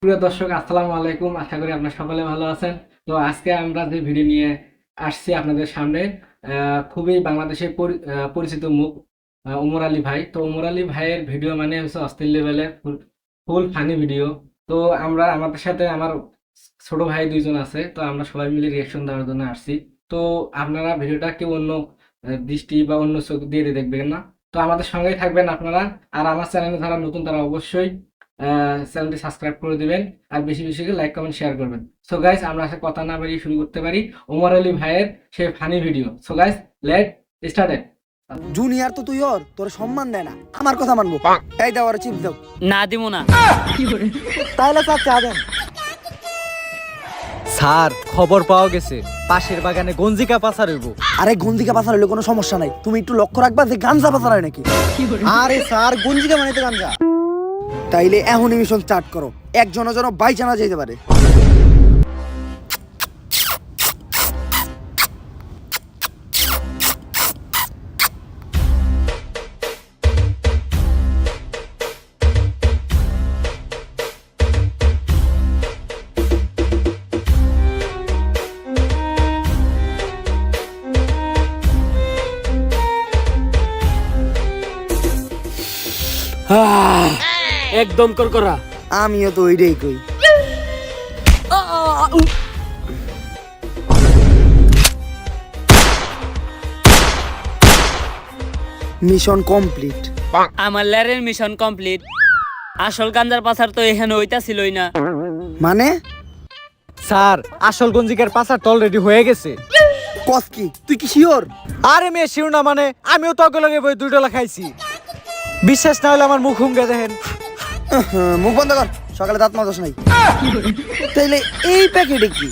প্রিয় দর্শক, আসসালামু আলাইকুম। আশা করি আপনারা সকলে ভালো আছেন। তো আজকে আমরা যে ভিডিও নিয়ে আসছি আপনাদের সামনে, খুবই বাংলাদেশের পরিচিত মুখ, ওমর আলী ভাই। তো ওমর আলী ভাইয়ের ভিডিও মানে হচ্ছে অস্থির লেভেলের, ফুল ফানি ভিডিও। তো আমাদের সাথে আমার ছোট ভাই দুইজন আছে, তো আমরা সবাই মিলে রিয়াকশন দেওয়ার জন্য আসছি। তো আপনারা ভিডিওটা কেউ অন্য দৃষ্টি বা অন্য চোখ দিয়ে দেখবেন না। তো আমাদের সঙ্গেই থাকবেন আপনারা। আর আমার চ্যানেলে যারা নতুন তারা অবশ্যই চ্যানেলটি সাবস্ক্রাইব করে দিবেন, আর বেশি বেশি করে লাইক কমেন্ট শেয়ার করবেন। সো গাইস, আমরা আসলে কথা না বাড়িয়ে শুরু করতে পারি ওমর আলী ভাইয়ের সেই funny video. So guys, let start. Junior তো তুই তোর সম্মান দেয় না, আমার কথা মানবো। এই দাও, ওরা চিপস দাও। না দিব না। তাহলে স্যার চা দেন। স্যার, খবর পাওয়া গেছে পাশের বাগানে গঞ্জিকা পাচার হইব। আরে গঞ্জিকা পাচার হইলে কোনো সমস্যা নাই, তুমি একটু লক্ষ্য রাখবা যে গাঞ্জা পাচার হয় নাকি। আরে স্যার, গঞ্জিকা মানে তো গাঞ্জা। তাইলে এখন মিশন স্টার্ট করো, একজনের জন্য বাই জানা যেতে পারে। একদম করকরা। আমিও তো ওইটাই কই। Mission complete. আমার ল্যারের মিশন কমপ্লিট। আসল গাঞ্জার পাচার তো এখানে হইতাছিলই না। মানে স্যার, আসল গঞ্জিকার পাচার তো অলরেডি হয়ে গেছে। কস কি, তুই কি শিওর? আরে মেয়ে শিও না মানে, আমিও তো অগে লগে বই 2 ডলা খাইছি। বিশ্বাস না হলে আমার মুখ হুঙ্গে দেখেন। মুখ বন্ধ কর, সকালে দাঁত মাজস নাই। তাইলে এই প্যাকেটে কি?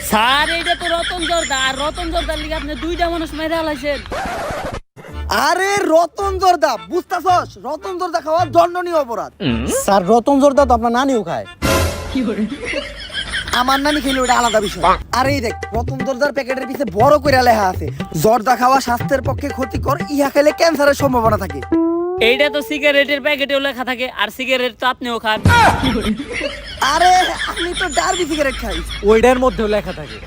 স্যার, এইটা তো রতন জর্দা, আর রতন জর্দার লিগে আপনি 2টা মানুষ মেরে আলাইছেন। আরে রতন জর্দা বুঝতাছস? রতন জর্দা খাওয়া দণ্ডনীয় অপরাধ। স্যার, রতন জর্দা তো আপনার নানিও খায়। আমার নানি খেলে ওটা আলাদা বিষয়। আর এই দেখ, রতন জর্দার প্যাকেটের পিছে বড় করে লেখা আছে, জর্দা খাওয়া স্বাস্থ্যের পক্ষে ক্ষতিকর, ইহা খেলে ক্যান্সারের সম্ভাবনা থাকে। এইটা তো সিগারেটের প্যাকেটেও লেখা থাকে, আর সিগারেট তো আপনিও খান। আরে আমি তো ডার্বি সিগারেট খাই। ওইটার মধ্যেও লেখা থাকে।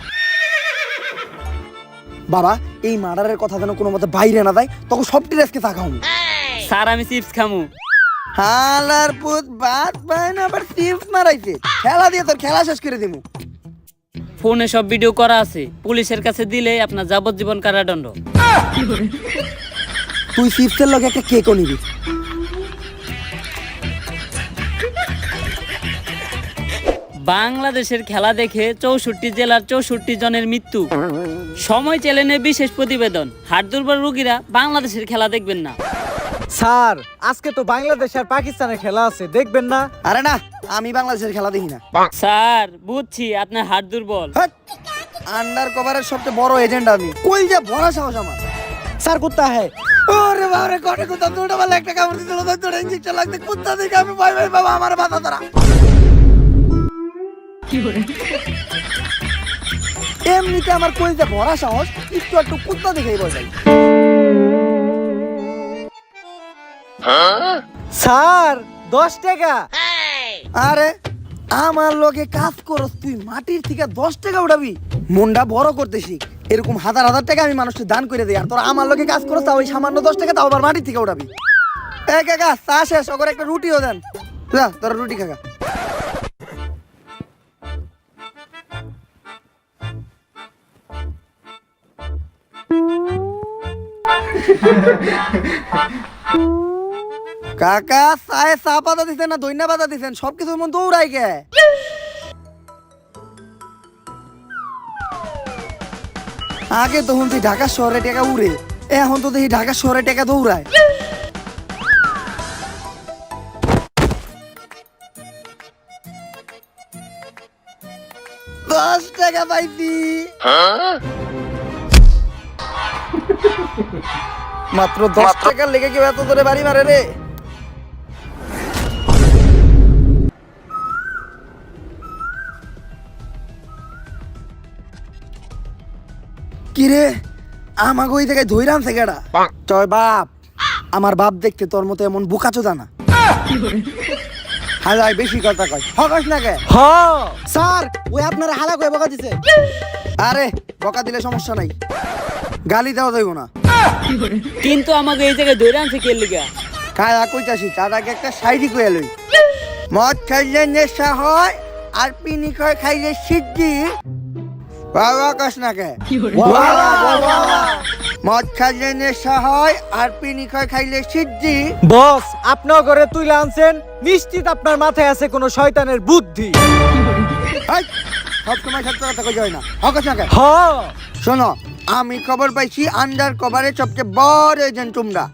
বাবা, এই মার্ডারের কথা যেন কোনো মতে বাইরে না যায়, তখন সব টিরেসকে তাকাও। স্যার, আমি চিপস খামু। হালার পুত বাত পায় না, আবার চিপস মারাইছে। খেলা দিয়ে তোর খেলা শেষ করে দিমু। ফোনে সব ভিডিও করা আছে, পুলিশের কাছে দিলে আপনার যাবজ্জীবন কারাদণ্ড। তুই চিপসের লগে একটা কেকও নিবি। বাংলাদেশের খেলা দেখে 64 জেলার 64 জনের মৃত্যু। সময় চ্যানেলে বিশেষ প্রতিবেদন, হাড় দুর্বল রোগীরা বাংলাদেশের খেলা দেখবেন না। স্যার, আজকে তো বাংলাদেশ আর পাকিস্তানের খেলা আছে, দেখবেন না? আরে না, আমি বাংলাদেশের খেলা দেখি না। স্যার, বুঝছি আপনার হাড় দুর্বল। আন্ডার কভারের সবচেয়ে বড় এজেন্ট আমি। কই যে বড় সাহস আমার। স্যার, কুত্তা হ্যাঁ। ওরে বাবারে, কোটে কুত্তা দুটো বেলা একটা কামড় দিছিল, দুটো ইঞ্জেকশন লাগতে, কুত্তা দেখে আমি ভয় ভয় বাবা, আমার মাথা ধরা। এমনিতে আমার কই যে বড় সাহস, একটু একটু কুত্তা দেখেই ভয় পাই। স্যার, 10 টাকা। আরে আমার লগে কাজ করস তুই, মাটির থেকে 10 টাকা উঠাবি? মনটা বড় করতে শিখ। এরকম হাজার হাজার টাকা আমি মানুষকে দান করে দিই, আর তোরা আমার লগে কাজ করস, তাও ওই সামান্য 10 টাকা, তাও আবার মাটির থেকে উঠাবি। এই কাকা, চা শেষ, ওকে একটা রুটিও দেন। যা, তোরা রুটি কাকা। কাকা, চায়ে চা পাতা দিচ্ছেন না দইনা পাতা দিচ্ছেন? সবকিছুর মধ্যে দৌড়াই গে। আগে তো শুনছি ঢাকা শহরে টাকা উড়ে, এখন তো দেখি ঢাকা শহরে টাকা দৌড়ায়। 10 টাকা পাইছি। মাত্র 10 টাকার লেগে কেউ এত ধরে বাড়ি মারে রে? কিরে আমাকে ওই থেকে ধইরা আনছে কেডা? চয় বাপ। আমার বাপ দেখতে তোর মতো এমন বোকাচোদা না। হালাই বেশি কথা কয়, হকাস না কে? হ স্যার ওই আপনারা হালা কয়ে বকা দিছে। আরে বকা দিলে সমস্যা নাই, গালি দেওয়া যাইব না। কিন্তু আমাকে এই জায়গায় ধরে আনছে কে লিগা? কায়া কইতাছি তার আগে একটা সাইডি কইয়া লই। মদ খাইলে নেশা হয় আর পিনি খাইলে সিদ্ধি। বাবা কাস না কে? মদ খাইলে নেশা হয় আর পিনি খাইলে সিদ্ধি। বস, আপনার ঘরে তুইলা আনছেন, নিশ্চিত আপনার মাথায় আছে কোনো শয়তানের বুদ্ধি। এই, সবসময় সত্য কথা কই যায় না, হকাস না কে? হ শোনো, আমি খবর পাইছি আন্ডার কভারের সবচেয়ে বড় এজেন্ট তোমরা,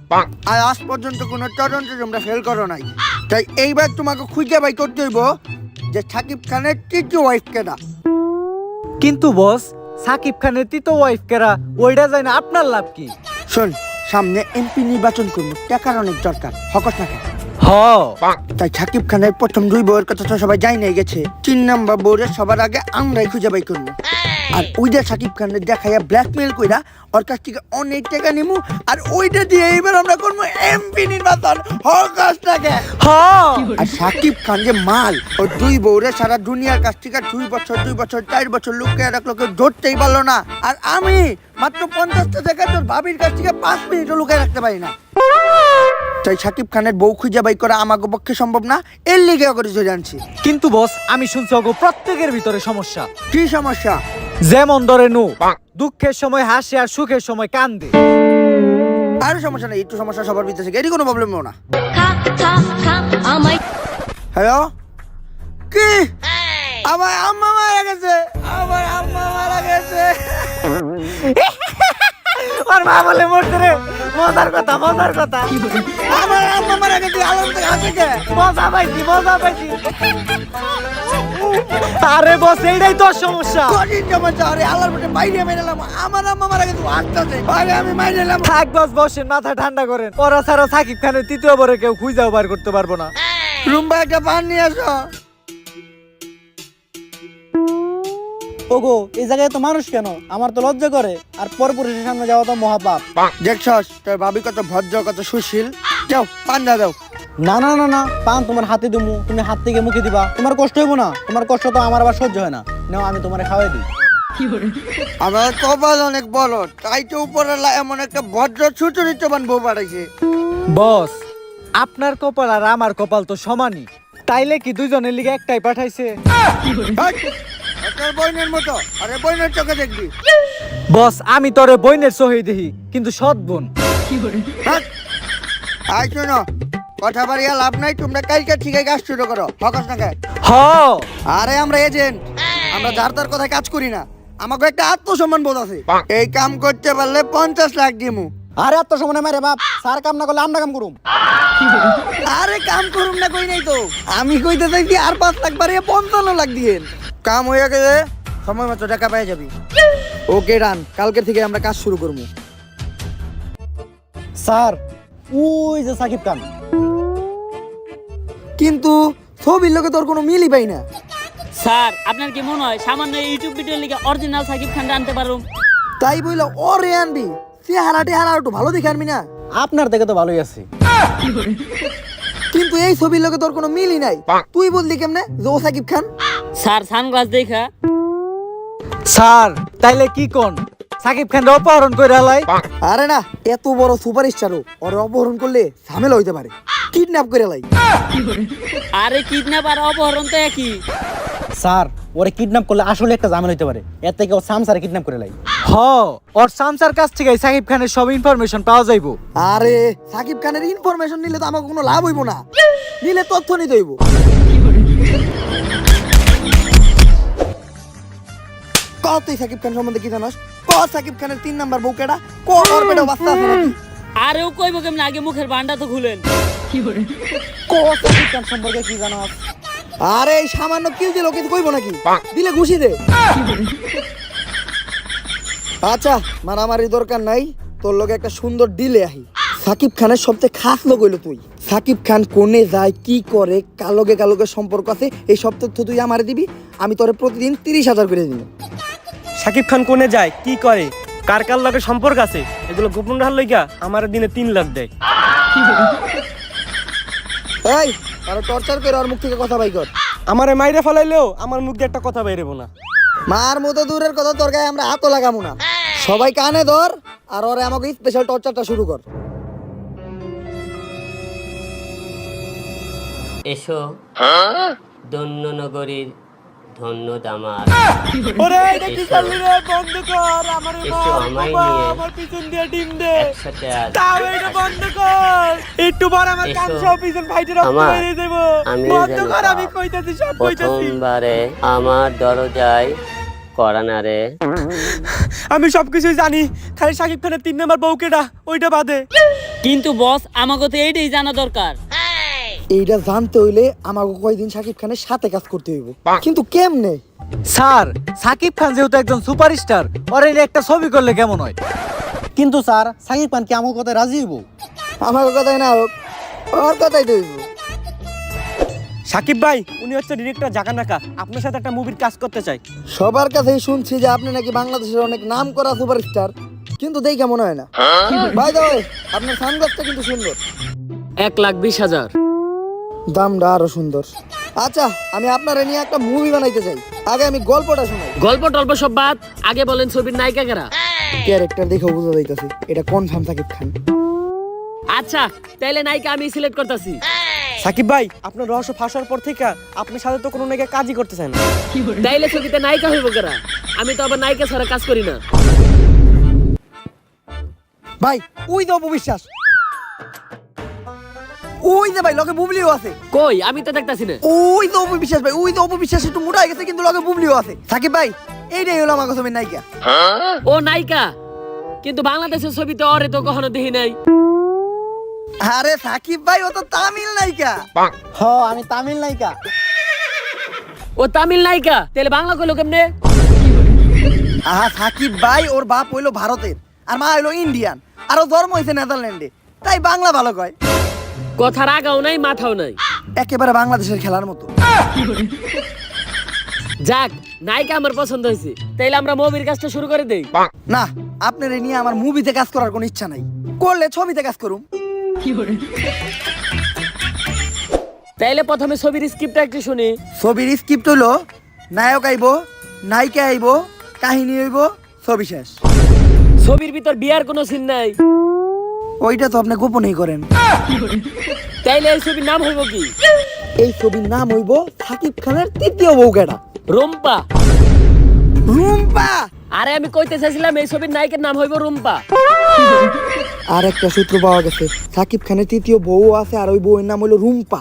আর আজ পর্যন্ত কোনো তদন্তে তোমরা ফেল করো নাই। তাই এইবার তোমাকে খুঁজে বাই করতে হইব যে সাকিব খানের তৃতীয় ওয়াইফ কেনা। কিন্তু বস, সাকিব খানের তৃতীয় ওয়াইফ কেরা, ওইটা যায় না, আপনার লাভ কি? শোন, সামনে এমপি নির্বাচন করবো, টাকার অনেক দরকার, হকস না কেন? হ তাই সাকিব খানের প্রথম 2 বউয়ের কথা তো সবাই জাই নাই গেছে, 3 নাম্বার বউরের সবার আগে আমরাই খুঁজে বাই করবো। আর ওইটা সাকিব খানের দেখাইয়া ব্ল্যাকমেল কইরা ওর কাছ থেকে অনেক টাকা নিমু, আর ওইটা দিয়ে এইবার আমরা করবো এমপি নির্বাচন, হকস না কেন? হ আর সাকিব খান যে মাল, ও 2 বউরে সারা দুনিয়ার কাছ থেকে 2 বছর 4 বছর লুকিয়ে রাখলো, কেউ ধরতেই পারলো না। আর আমি মাত্র 50টা টাকা তোর ভাবির কাছ থেকে 5 মিনিটও লুকিয়ে রাখতে পারি না। তাই সাকিব খানের বউ খুঁজে বাই করা আমাকে পক্ষে সম্ভব না, এর লিগে করে চলে আনছি। কিন্তু বস, আমি শুনছি ওগো প্রত্যেকের ভিতরে সমস্যা। কি সমস্যা? যেমন ধরে নু, দুঃখের সময় হাসে আর সুখের সময় কান্দে। আর সমস্যা নেই, একটু সমস্যা সবার ভিতরে থেকে, এরই কোনো প্রবলেম না। হ্যালো, কি? আমার আম্মা মারা গেছে, আমার আম্মা মারা গেছে। আর মা বলে মরতে রে, মজার কথা মজার কথা। আমার আম্মা মারা গেছে, আলম থেকে হাসে কে? মজা পাইছি মজা পাইছি। আরে বস, এইটাই তোর সমস্যা। কঠিন সমস্যা, আরে আল্লাহর মধ্যে বাইরে মেরেলাম, আমার আম্মা মারা গেছে, আসতেছে আরে আমি মাইরে এলাম। থাক বস, বসেন, মাথা ঠান্ডা করেন। ওরা ছাড়া সাকিব খানের তৃতীয় বরে কেউ খুঁজেও বার করতে পারবো না। রুম্বা একটা পান নিয়ে আসো। ওগো, এই জায়গায় তো মানুষ কেন? আমার তো লজ্জা করে, আর পরপুরুষের সামনে যাওয়া তো মহাপাপ। দেখছস তোর ভাবি কত ভদ্র, কত সুশীল। যাও পান দাও। না না না না, পান তোমার হাতে দিমু, তুমি হাত থেকে মুখে দিবা, তোমার কষ্ট হইব না? তোমার কষ্ট তো আমার আবার সহ্য হয় না। নাও, আমি তোমারে খাওয়াই দিই। আমার কপাল অনেক বড়, তাই তো উপরওয়ালা এমন একটা ভদ্র সুচরিত্রবান বউ পাঠাইছে। বস, আপনার কপাল আর আমার কপাল তো সমানই, তাইলে কি দুইজনের লিগে একটাই পাঠাইছে? তোর বোনের মতো, আরে বোনের চোখে দেখবি। বস, আমি তোরে বইনের সহি দেখি, কিন্তু সৎ বোন। আই শোনো, কথা বাড়িয়া লাভ নাই, তোমরা কালকে ঠিকই কাজ শুরু করো, হকস না কে? হ আরে আমরা এজেন্ট, আমরা যার তার কথায় কাজ করি না, আমাকে একটা আত্মসম্মান বোধ আছে। এই কাম করতে পারলে 50 লাখ দিমু। আরে এত সময় মারে বাপ, স্যার কাম না করলে আমরা কাম করুম। আরে কাম করুম না কই নাই তো, আমি কইতে চাইছি আর 5 লাখ বাড়িয়ে 55 লাখ দিয়েন। কাম হয়ে গেলে সময় মতো টাকা পেয়ে যাবি। ওকে রান, কালকে থেকে আমরা কাজ শুরু করবো। স্যার, ওই যে সাকিব খান। কিন্তু ছবির লোকে তোর কোনো মিলই পাই না। স্যার, আপনার কি মনে হয় সামান্য ইউটিউব ভিডিওর লিগে অরিজিনাল সাকিব খান আনতে পারুম? তাই বইলা ওরে আনবি, চেহারাটি হারা একটু ভালো দেখে আনবি না? আপনার থেকে তো ভালোই আছি। কিন্তু এই ছবির লোকে তোর কোনো মিলই নাই, তুই বললি কেমনে যে ও সাকিব খান? স্যার, সানগ্লাস দেখা। স্যার, তাইলে কি কোন সাকিব খান অপহরণ করে আলাই? আরে না, এত বড় সুপারস্টারও ওর অপহরণ করলে ঝামেলা হইতে পারে, কিডন্যাপ করে লাই। আরে কিডন্যাপ আর অপহরণ তো একই। স্যার, ওরে কিডন্যাপ করলে আসলে একটা ঝামেলা হইতে পারে, এর থেকে ও সামসারে কিডন্যাপ করে লাই। হ, ওর সামসার কাছ থেকে সাকিব খানের সব ইনফরমেশন পাওয়া যাইবো। আরে সাকিব খানের ইনফরমেশন নিলে তো আমাকে কোনো লাভ হইব না, নিলে তথ্য নিতে হইব। ক তুই সাকিব খান সম্বন্ধে কি জানাস? ক সাকিব খানের 3 নাম্বার বউ কেডা? ক ওর পেটে বাচ্চা আছে নাকি? আরেও কইব কেমন, আগে মুখের বান্ডা তো খুলেন। ক সাকিব খান সম্পর্কে কি জানাস? আরে এই সামান্য কিল দিল, কিছু কইব নাকি? দিলে ঘুষি দে। আচ্ছা, মারামারি দরকার নাই, তোর লগে একটা সুন্দর ডিলে আহি। সাকিব খানের সবচেয়ে খাস লোক হইলো তুই। সাকিব খান কোনে যায়, কি করে, কালগে সম্পর্ক আছে, এই সব তথ্য তুই আমারে দিবি। আমি তোরে প্রতিদিন 30,000 করে দিব। সাকিব খান কোনে যায়, কি করে, কার কার লগে সম্পর্ক আছে, এগুলো গোপন রাখার লইগা আমার দিনে 3 লাখ দেয়। এই আরো টর্চার করে ওর মুখ থেকে কথা বাই কর। আমারে মাইরে ফেলাইলেও আমার মুখ দিয়ে একটা কথা বেরোবো না। মার মতো দূরের কথা, তোর গায়ে আমরা হাতও লাগামু না। সবাই কানে ধর আর ওরে আমাকে স্পেশাল টর্চারটা শুরু কর। এসো ধন্য নগরীর ধন্য দামার, ওরে এটা কি করলি রে? বন্ধ কর, আমারে এসো মার আমায় বাবা, নিয়ে আমার পিছন দিয়ে ডিম দে। একসাথে আজ তাও এটা বন্ধ কর, একটু পর আমার কান এসো। সব পিছন ফাইটে রক্ত আমার, বেরিয়ে যাবো। আমি বন্ধ যেন কর, পাপ। আমি কইতাছি, সব কইতাছি। প্রথমবারে আমার দরজায় কড়া নাড়ে। আমি সবকিছুই জানি, খালি শাকিব খানের 3 নাম্বার বউকেটা ওইটা বাদে। কিন্তু বস আমাকে তো এইটাই জানা দরকার। এইটা জানতে হইলে আমাকে কয়দিন শাকিব খানের সাথে কাজ করতে হইব, কিন্তু কেমনে? স্যার সাকিব খান যেহেতু একজন সুপারস্টার, ওর এই একটা ছবি করলে কেমন হয়? কিন্তু স্যার সাকিব খান কি আমার কথায় রাজি হইব? আমার কথাই না হোক, ওর কথাই তো হইব। সাকিব ভাই উনি হচ্ছে ডিরেক্টর জাকানাকা, আপনার সাথে একটা মুভির কাজ করতে চাই। সবার কাছেই শুনছি যে আপনি নাকি বাংলাদেশের অনেক নাম করা সুপারস্টার, কিন্তু দেখে মনে হয় না। ভাই দাও, আপনার সানগ্লাসটা কিন্তু সুন্দর, 1,20,000। দামটা আরো সুন্দর। আচ্ছা, আমি আপনারা নিয়ে একটা মুভি বানাইতে চাই। আগে আমি গল্পটা শোনাই। গল্প টল্প সব বাদ, আগে বলেন ছবির নায়িকা কারা? ক্যারেক্টার দেখে বোঝা যাইতেছে এটা কনফার্ম সাকিব খান। আচ্ছা তাইলে নায়িকা আমি সিলেক্ট করতেছি। সাকিব ভাই আপনার রহস্য ফাঁসার পর থেকে আপনি সাথে তো কোনো নায়িকা কাজই করতেছেন না। তাইলে ছবিতে নায়িকা হইব কারা? আমি তো আবার নায়িকা ছাড়া কাজ করি না। ভাই ওই তো অপবিশ্বাস, ওই যে ভাই লগে বুবলিও আছে। কই আমি তো দেখতাছি না। ওই তো অপবিশ্বাস ভাই, ওই তো অপবিশ্বাস একটু মোটা হয়ে গেছে কিন্তু লগে বুবলিও আছে। সাকিব ভাই এইটাই হলো আমার ছবির নায়িকা। ও নায়িকা, কিন্তু বাংলাদেশের ছবিতে ওরে তো কখনো দেখি নাই। আরে সাকিব ভাই ও তো তামিল নায়িকা। হ, আমি তামিল নায়িকা। ও তামিল নায়িকা, তাহলে বাংলা কইলো কেমনে? আহা সাকিব ভাই ওর বাপ হইলো ভারতের আর মা হইলো ইন্ডিয়ান, আর ও জন্ম হয়েছে নেদারল্যান্ডে, তাই বাংলা ভালো কয়। কথার আগাও নাই মাথাও নাই। একেবারে বাংলাদেশের খেলার মতো। যাক, নায়িকা আমার পছন্দ হয়েছে, তাইলে আমরা মুভির কাজটা শুরু করে দেই। না, আপনার এই নিয়ে আমার মুভিতে কাজ করার কোনো ইচ্ছা নাই, করলে ছবিতে কাজ করুম। তাইলে প্রথমে ছবির স্ক্রিপ্টটা একটু শুনি। ছবির স্ক্রিপ্ট হইলো নায়ক আইব, নায়িকা আইব, কাহিনী হইব, ছবি শেষ। ছবির ভিতর বিয়ার কোনো সিন নাই। ওইটা তো আপনি গোপনেই করেন। তাইলে এই ছবির নাম হইব কি? এই ছবির নাম হইব সাকিব খানের তৃতীয় বউকেটা, রুম্পা। রুম্পা। আরে আমি কইতে চাইছিলাম এই ছবির নায়িকার নাম হইব রুম্পা। আর একটা সূত্র পাওয়া গেছে, সাকিব খানের তৃতীয় বউ আছে আর ওই বউয়ের নাম হইলো রুম্পা।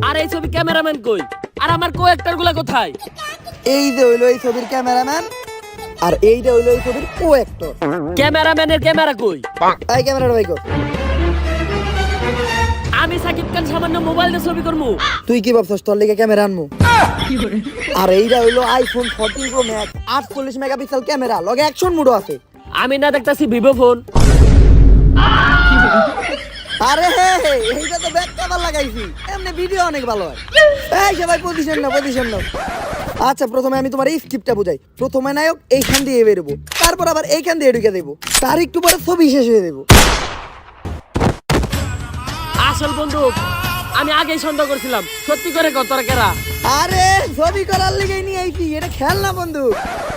আর এই ছবি ক্যামেরাম্যান কই? আর আমার কো অ্যাক্টর গুলা কোথায়? এই যে হইলো এই ছবির ক্যামেরাম্যান, আর এইটা হইলো এই ছবির কো অ্যাক্টর। ক্যামেরাম্যানের ক্যামেরা কই? এই ক্যামেরাটা ভাই কর। আমি সাকিব খান সামান্য মোবাইল দিয়ে ছবি করমু? তুই কি ভাবছস তোর লেগে ক্যামেরা আনমু? আর এইটা হইলো iPhone 14 pro max, 48 megapixel camera, লগে অ্যাকশন মোডও আছে। আমি না দেখতাছি ভিভো ফোন। আরে এইটা তো ব্যাক কভার লাগাইছি, এমনি ভিডিও অনেক ভালো হয়। এই সবাই পজিশন নাও। আচ্ছা, প্রথমে আমি তোমার এই স্ক্রিপ্টটা বুঝাই। প্রথমে নায়ক এইখান দিয়ে বেরোবো, তারপর আবার এইখান দিয়ে ঢুকে দেবো, তার একটু পরে ছবি শেষ হয়ে দেবো। আসল বন্দুক আমি আগেই সন্দেহ করছিলাম, সত্যি করে কত কেরা? আরে ছবি করার লিগেই নিয়ে আইছি, এটা খেল না বন্ধু।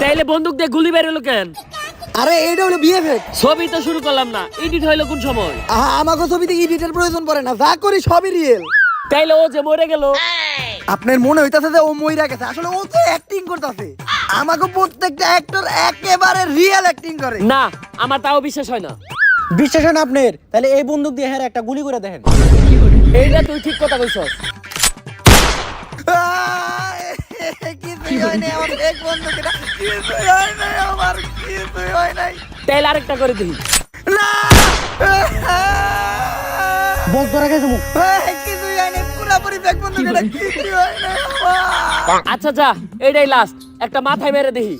তাইলে বন্দুক দিয়ে গুলি বের হলো কেন? আরে এইটা হলো বিএফএক্স। ছবি তো শুরু করলাম না, এডিট হইলো কোন সময়? আমাকে ছবিতে এডিটের প্রয়োজন পড়ে না, যা করি সবই রিয়েল। তাইলে ও যে মরে গেল, আপনার মনে হইতাছে যে ও মইরা গেছে, আসলে ও তো অ্যাক্টিং করতেছে। আমাকে প্রত্যেকটা অ্যাক্টর একেবারে রিয়েল অ্যাক্টিং করে। না আমার তাও বিশ্বাস হয় না। বিশ্বাস হয় না আপনার? তাহলে এই বন্দুক দিয়ে হ্যাঁ একটা গুলি করে দেখেন। এইটা তুই ঠিক কথা কইছস। কিছুই হয় নাই আমার, এক বন্ধু কেটা কিছুই হয় নাই আমার, কিছুই হয় নাই। তাইলে আরেকটা করে দিই। না বল ধরে গেছে মুখ। কিছুই হয় নাই, পুরাপুরি এক বন্ধু কেটা কিছুই হয় নাই আমার। আচ্ছা যা, এইটাই লাস্ট, একটা মাথায় মেরে দেখি।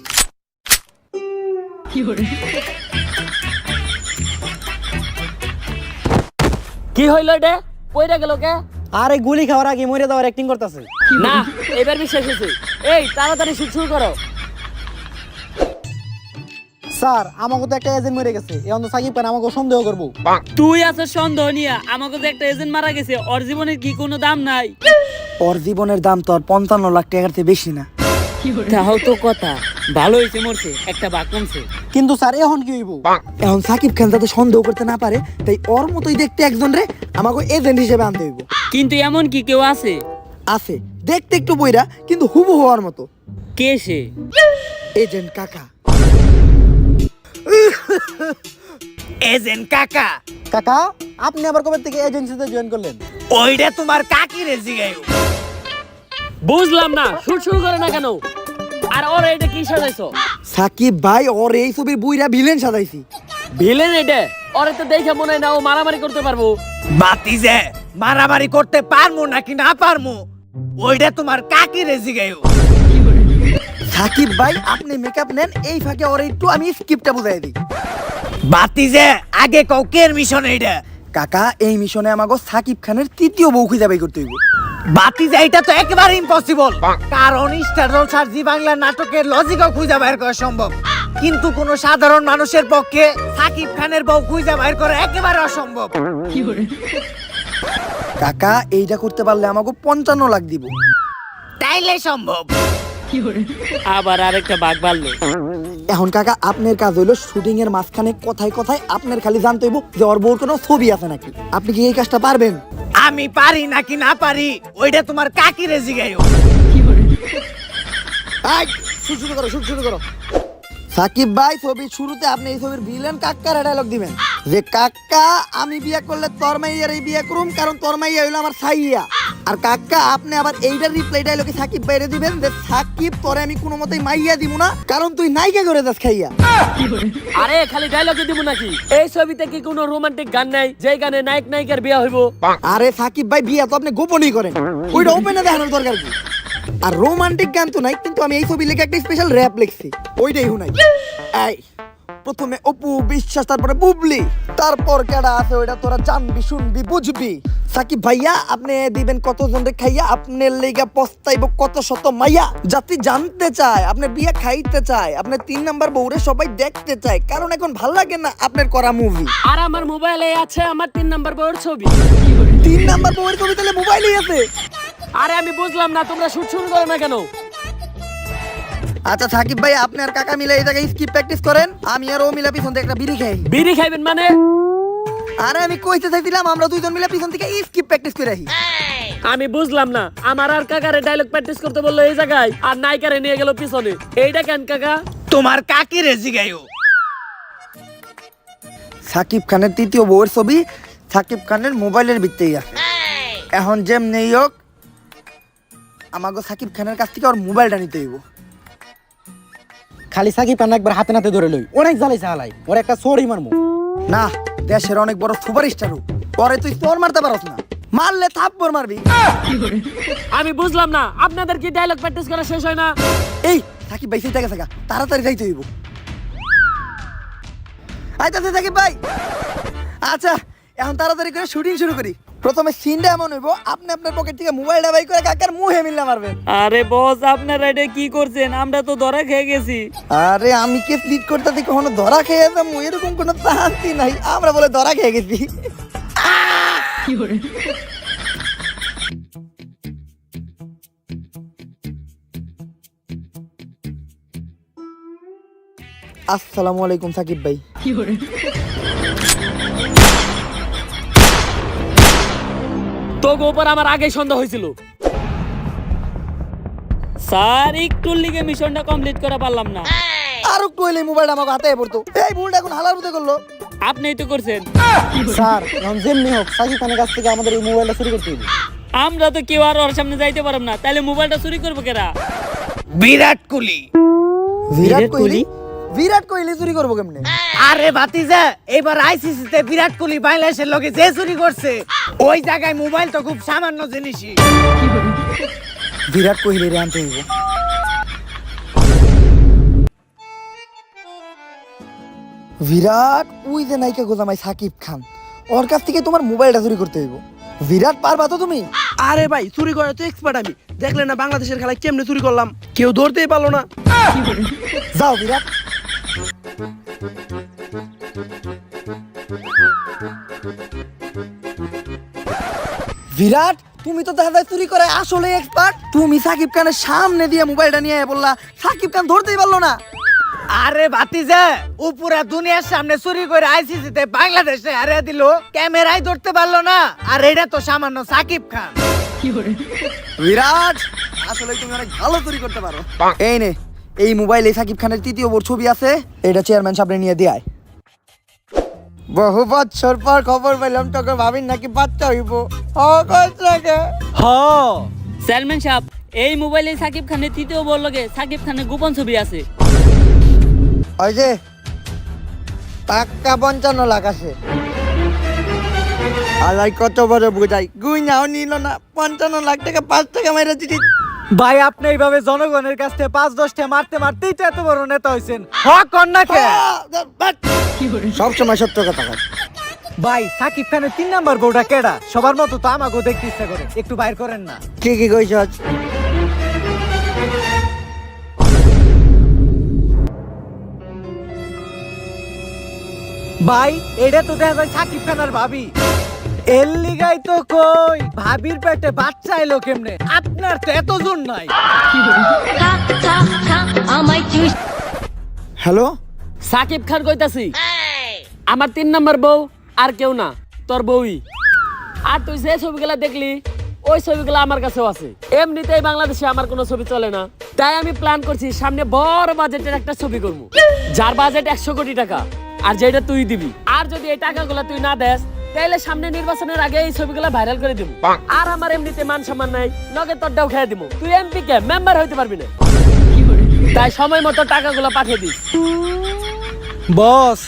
কি হইল এটা? কইরা গেল কে? আর এই গুলি খাওয়ার আগে মরে যাওয়ার অ্যাক্টিং করতেছে। না এবার বিশ্বাস হয়েছে। এই তাড়াতাড়ি শুট শুরু করো। স্যার আমাকে তো একটা এজেন্ট মরে গেছে এখন তো সাকিব খান আমাকে সন্দেহ করবো। তুই আছিস সন্দেহ নিয়া, আমাকে যে একটা এজেন্ট মারা গেছে, ওর জীবনের কি কোনো দাম নাই? ওর জীবনের দাম তো আর 55 লাখ টাকার চেয়ে বেশি না। তাও তো কথা, ভালো হয়েছে মরছে, একটা বাক কমছে। কিন্তু স্যার এখন কি হইব? এখন সাকিব খান যাতে সন্দেহ করতে না পারে তাই ওর মতোই দেখতে একজন রে আমাকে এজেন্ট হিসেবে আনতে হইব। কিন্তু এমন কি কেউ আছে? আছে, দেখতে একটু বইরা কিন্তু হুবহু হওয়ার মতো। কে সে? এজেন্ট কাকা। এজেন্ট কাকা, কাকা আপনি আবার কবে থেকে এজেন্সিতে জয়েন করলেন? ওইটা তোমার কাকি রেজি গায়ো। বুঝলাম না, শুট শুরু করে না কেন? আর ওরা এটা কি সাজাইছো? সাকিব ভাই ওর এই ছবির বুইরা ভিলেন সাজাইছি। ভিলেন এটা? ওরে তো দেখে মনে হয় না ও মারামারি করতে পারবো। বাতিজে মারামারি করতে পারমু নাকি না পারমু ওইটা তোমার কাকি রেজি গায়ো। সাকিব ভাই আপনি মেকআপ নেন, এই ফাঁকে ওর একটু আমি স্ক্রিপ্টটা বুঝাই দিই। বাতিজে আগে কৌকের মিশন এইটা। কাকা এই মিশনে আমাকে সাকিব খানের তৃতীয় বউ খুঁজে বাই করতে হইব। বাতিজে এটা তো একেবারে ইম্পসিবল, কারণ স্টার জলসার জি বাংলা নাটকের লজিকও খুঁজে বের করা সম্ভব, কিন্তু কোন সাধারণ মানুষের পক্ষে সাকিব খানের বউ খুঁজে বের করা একেবারে অসম্ভব। কাকা এইটা করতে পারলে আমাকে 55 লাখ দিব। তাইলে সম্ভব। আবার আরেকটা বাঘ বাড়লো। এখন কাকা আপনার কাজ হইলো শুটিং এর মাঝখানে কথায় কথায় আপনার খালি জানতে হইব যে ওর বউর কোনো ছবি আছে নাকি। আপনি কি এই কাজটা পারবেন? আমি পারি নাকি না পারি ওইটা তোমার কাকি রেজি গায়ো। শুরু করো, শুরু করো। সাকিব ভাই ছবির শুরুতে আপনি এই ছবির ভিলেন কাক্কার ডায়লগ দিবেন যে কাক্কা আমি বিয়ে করলে তোর মাইয়ার এই বিয়ে করুম, কারণ তোর মাইয়া হইলো আমার ছাইয়া। আর কাক্কা আপনি আবার এইটার রিপ্লাই ডায়লগে সাকিব বাইরে দিবেন যে সাকিব তোরে আমি কোনো মতেই মাইয়া দিব না, কারণ তুই নাইকা করে যাস খাইয়া। আরে খালি ডায়লগে দিব নাকি? এই ছবিতে কি কোনো রোমান্টিক গান নাই যে গানে নায়ক নায়িকার বিয়ে হইব? আরে সাকিব ভাই বিয়া তো আপনি গোপনই করেন, ওইটা ওপেনে দেখানোর দরকার কি? আর রোমান্টিক গান তো নাই, কিন্তু আমি এই ছবি লিখে একটা স্পেশাল র‍্যাপ লিখছি, ওইটাই হুনাই। এই প্রথমে অপু বিশ্বাস, তারপরে বুবলি, তারপর কেডা আছে ওইটা তোরা জানবি শুনবি বুঝবি। সাকিব ভাইয়া আপনি দিবেন কতজন রে খাইয়া, আপনার লেগা পস্তাইব কত শত মাইয়া। জাতি জানতে চায় আপনার বিয়া খাইতে চায়, আপনার 3 নাম্বার বউরে সবাই দেখতে চায়, কারণ এখন ভাল লাগে না আপনার করা মুভি। আর আমার মোবাইলে আছে আমার 3 নাম্বার বউয়ের ছবি। 3 নাম্বার বউয়ের ছবি তাহলে মোবাইলেই আছে? আরে আমি বুঝলাম না, তোমরা শুট শুরু করো না কেন? আচ্ছা সাকিব ভাই আপনি আর কাকা মিলে এই জায়গায় স্কিপ প্র্যাকটিস করেন, আমি আর ও মিলা পিছন থেকে একটা বিড়ি খাই। বিড়ি খাইবেন মানে? আরে আমি কইতে চাইছিলাম আমরা দুইজন মিলে পিছন থেকে স্কিপ প্র্যাকটিস করে আসি। আমি বুঝলাম না, আমার আর কাকারে ডায়লগ প্র্যাকটিস করতে বললো এই জায়গায়, আর নায়িকারে নিয়ে গেল পিছনে। এইটা কেন কাকা? তোমার কাকি রেজি গায়ো। সাকিব খানের তৃতীয় বউয়ের ছবি সাকিব খানের মোবাইলের ভিতরেই আছে। এখন যেমনি হোক আমাকে সাকিব খানের কাছ থেকে ওর মোবাইলটা নিতে হইব। খালি সাকিব খান একবার হাতে নাতে ধরে লই, অনেক জ্বালাইছে হালাই, ওর একটা সরি মারমু। না, দেশের অনেক বড় সুপারস্টার পরে তুই তোর মারতে পারস না, মারলে থাপ্পড় মারবি। আমি বুঝলাম না, আপনাদের কি ডায়লগ প্র্যাকটিস করা শেষ হয় না? এই সাকিব ভাই সেইটা গেছে, তাড়াতাড়ি যাইতে হইব। আইতাছে সাকিব ভাই। আচ্ছা এখন তাড়াতাড়ি করে শুটিং শুরু করি। প্রথমে সিনটা এমন হইব আপনি আপনার পকেট থেকে মোবাইলটা বাই করে কাকার মুখে মিল্লা মারবেন। আরে বস আপনারা এটা কি করছেন? আমরা তো ধরা খেয়ে গেছি। আরে আমি কে স্লিট করতে দিই কখনো ধরা খেয়ে যাবো এরকম কোনো শান্তি নাই, আমরা বলে ধরা খেয়ে গেছি। আসসালামু আলাইকুম সাকিব ভাই। তো গোপর আমার আগে সন্দেহ হয়েছিল। স্যার একটু লিগে মিশনটা কমপ্লিট করা পারলাম না। আর একটু হইলে মোবাইলটা আমাকে হাতে পড়তো, এই ভুলটা এখন হালার মতো করলো। আপনিই তো করছেন। স্যার এখন যেমনি হোক সাকিব খানের কাছ থেকে আমাদের এই মোবাইলটা চুরি করতে হবে। আমরা তো কেউ আর ওর সামনে যাইতে পারব না, তাহলে মোবাইলটা চুরি করবো কেরা? বিরাট কোহলি। বিরাট কোহলি? বিরাট কোহলি চুরি করবো কেমনে? আরে ভাতিজা এবার আইসিসি তে বিরাট কোহলি বাংলাদেশের লগে যে চুরি করছে, ওই জায়গায় মোবাইল তো খুব সামান্য জিনিসই। বিরাট কোহলি রে আনতে হইব। বিরাট ওই যে নায়িকা গোজামাই সাকিব খান, ওর কাছ থেকে তোমার মোবাইলটা চুরি করতে হইব। বিরাট পারবা তো তুমি? আরে ভাই চুরি করে তো এক্সপার্ট আমি, দেখলে না বাংলাদেশের খেলায় কেমনে চুরি করলাম, কেউ ধরতেই পারলো না। যাও বিরাট। বিরাট, তুমি তো দেখা যায় চুরি করে আসলে এক্সপার্ট। তুমি সাকিব খানের সামনে দিয়ে মোবাইলটা নিয়ে বললা, সাকিব খান ধরতেই পারলো না। আরে ভাতিজা, উপরা দুনিয়ার সামনে চুরি করে আইসিসিতে বাংলাদেশে হারিয়ে দিল, ক্যামেরায় ধরতে পারলো না। আর এটা তো সামান্য সাকিব খান। বিরাট, আসলে তুমি অনেক ভালো চুরি করতে পারো। এই নে, এই মোবাইলে সাকিব খানের তৃতীয় বোর ছবি আছে, এটা চেয়ারম্যান সামনে নিয়ে দেয়। বহু বছর পর খবর পেলাম তোকে ভাবিন নাকি বাচ্চা হইব। চেয়ারম্যান সাহেব, এই মোবাইলে সাকিব খানের তৃতীয় বল লগে সাকিব খানের গোপন ছবি আছে। ওই যে টাকা 55 লাখ আছে। আলাই কত বড় বুঝাই, গুই নাও নিল না। 55 লাখ টাকা 5 টাকা মাইরা দিদি। ভাই, আপনি এইভাবে জনগণের কাছ থেকে 5-10 টাকা মারতে মারতেই তো এত বড় নেতা হয়েছেন। হক কন্যাকে সব সময় সত্য কথা কয়। ভাই, সাকিব খানের 3 নাম্বার বউটা কেডা? সবার মতো তো আমাকেও দেখতে ইচ্ছা করে, একটু বাইর করেন না। কি কইছস? ভাই, এটা তো দেখা যায় সাকিব খানের ভাবি। এর লিগাই তো কই, ভাবির পেটে বাচ্চা এলো কেমনে? আপনার তো এত জোর নাই। হ্যালো, সাকিব খান কইতাছি, আমার 3 নাম্বার বউ আর কেউ না, তোর বউই। আর তুই যে ছবিগুলা দেখলি, ওই ছবিগুলো আমার কাছেও আছে। এমনিতেই বাংলাদেশে আমার কোনো ছবি চলে না, তাই আমি প্ল্যান করছি সামনে বড় বাজেটের একটা ছবি করবো, যার বাজেট 100 কোটি টাকা, আর যেটা তুই দিবি। আর যদি এই টাকাগুলো তুই না দেস, তাহলে সামনে নির্বাচনের আগে এই ছবিগুলো ভাইরাল করে দিব। আর আমার এমনিতে মান সম্মান নাই, নগে তোরটাও খেয়ে দিব। তুই এমপি কে মেম্বার হইতে পারবি না, তাই সময় মতো টাকাগুলো পাঠিয়ে দিস। বস,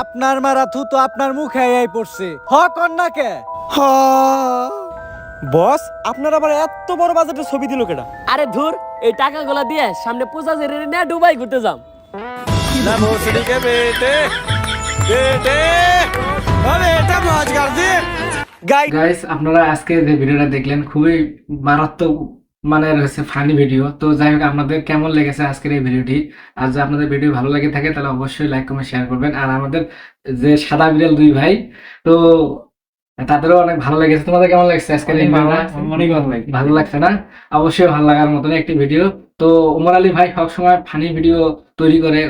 আপনার মারা থু তো আপনার মুখে আই পড়ছে। হক কন্যাকে বস, আপনার আবার এত বড় বাজেটের ছবি দিল কেডা? আরে ধুর, এই টাকাগুলো দিয়ে সামনে পূজা জেরে নিয়ে দুবাই ঘুরতে যাম। না ভোসড়ি কে বেটে বেটে আরে এটা মজ কর দে গাইস, আপনারা আজকে যে ভিডিওটা দেখলেন খুবই মারাত্মক মানের হচ্ছে ফানি ভিডিও। তো যাই হোক, আপনাদের কেমন লেগেছে আজকের এই ভিডিওটি? আর যদি আপনাদের ভিডিও ভালো লেগে থাকে তাহলে অবশ্যই লাইক কমেন্ট শেয়ার করবেন। আর আমাদের যে সাদা বিড়াল 2 ভাই, তো তাদেরও অনেক ভালো লেগেছে। তোমাদের কেমন লাগছে আজকের এই ভিডিওটা? অনেক ভালো লাগছে না? অবশ্যই ভালো লাগার মতন একটি ভিডিও। তো ওমর আলী ভাই সবসময় ফানি ভিডিও তৈরি করে।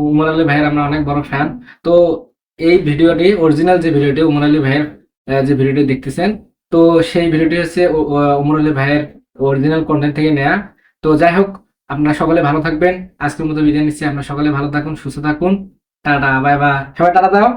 ওমর আলী ভাইয়ের আমরা অনেক বড় ফ্যান। তো এই ভিডিওটি অরিজিনাল যে ভিডিওটি ওমর আলী ভাইয়ের যে ভিডিওটি দেখতেছেন, তো সেই ভিডিওটি হচ্ছে ওমর আলী ভাইয়ের অরিজিনাল কন্টেন্ট থেকে নেয়া। তো যাই হোক, আপনারা সকলে ভালো থাকবেন। আজকের মতো বিদায় নিচ্ছি। আপনারা সকলে ভালো থাকুন, সুস্থ থাকুন। Tata, bye bye. সবাই টাটা দাও।